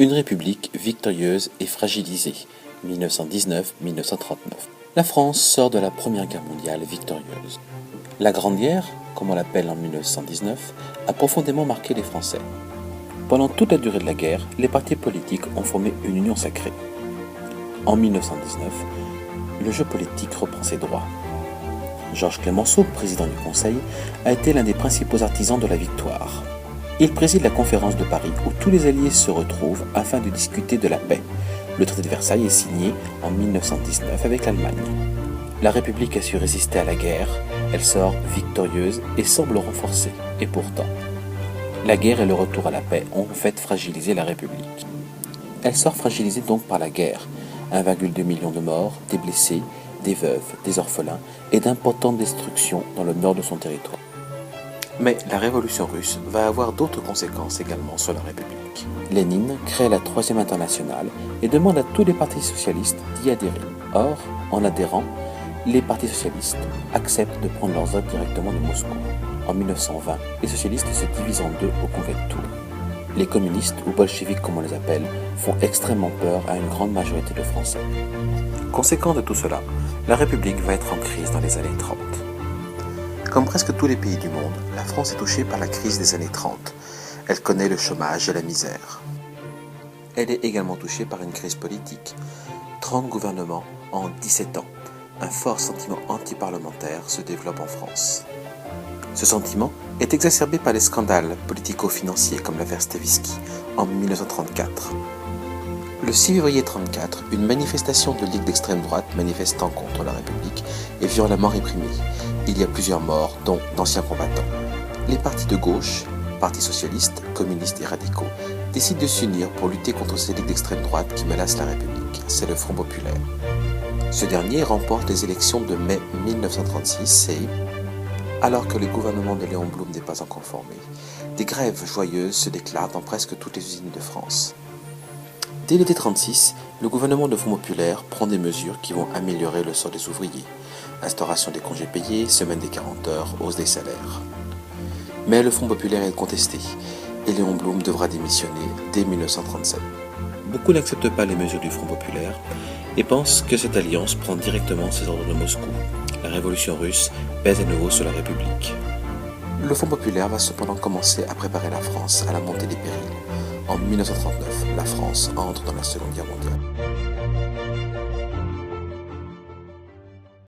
Une république victorieuse et fragilisée, 1919-1939. La France sort de la Première Guerre mondiale victorieuse. La Grande Guerre, comme on l'appelle en 1919, a profondément marqué les Français. Pendant toute la durée de la guerre, les partis politiques ont formé une union sacrée. En 1919, le jeu politique reprend ses droits. Georges Clemenceau, président du Conseil, a été l'un des principaux artisans de la victoire. Il préside la conférence de Paris où tous les alliés se retrouvent afin de discuter de la paix. Le traité de Versailles est signé en 1919 avec l'Allemagne. La République a su résister à la guerre, elle sort victorieuse et semble renforcée. Et pourtant, la guerre et le retour à la paix ont en fait fragilisé la République. Elle sort fragilisée donc par la guerre. 1,2 million de morts, des blessés, des veuves, des orphelins et d'importantes destructions dans le nord de son territoire. Mais la révolution russe va avoir d'autres conséquences également sur la République. Lénine crée la Troisième Internationale et demande à tous les partis socialistes d'y adhérer. Or, en adhérant, les partis socialistes acceptent de prendre leurs votes directement de Moscou. En 1920, les socialistes se divisent en deux au congrès de Tours. Les communistes, ou bolcheviks comme on les appelle, font extrêmement peur à une grande majorité de Français. Conséquent de tout cela, la République va être en crise dans les années 30. Comme presque tous les pays du monde, la France est touchée par la crise des années 30. Elle connaît le chômage et la misère. Elle est également touchée par une crise politique. 30 gouvernements en 17 ans. Un fort sentiment anti-parlementaire se développe en France. Ce sentiment est exacerbé par les scandales politico-financiers comme l'affaire Stavisky en 1934. Le 6 février 1934, une manifestation de ligue d'extrême droite manifestant contre la République est violemment réprimée. Il y a plusieurs morts, dont d'anciens combattants. Les partis de gauche, partis socialistes, communistes et radicaux, décident de s'unir pour lutter contre ces ligues d'extrême droite qui menacent la République. C'est le Front populaire. Ce dernier remporte les élections de mai 1936 et, alors que le gouvernement de Léon Blum n'est pas encore formé, des grèves joyeuses se déclarent dans presque toutes les usines de France. Dès l'été 1936, le gouvernement de Front populaire prend des mesures qui vont améliorer le sort des ouvriers. Instauration des congés payés, semaine des 40 heures, hausse des salaires. Mais le Front populaire est contesté et Léon Blum devra démissionner dès 1937. Beaucoup n'acceptent pas les mesures du Front populaire et pensent que cette alliance prend directement ses ordres de Moscou. La révolution russe pèse à nouveau sur la République. Le Front populaire va cependant commencer à préparer la France à la montée des périls. En 1939, la France entre dans la Seconde Guerre mondiale.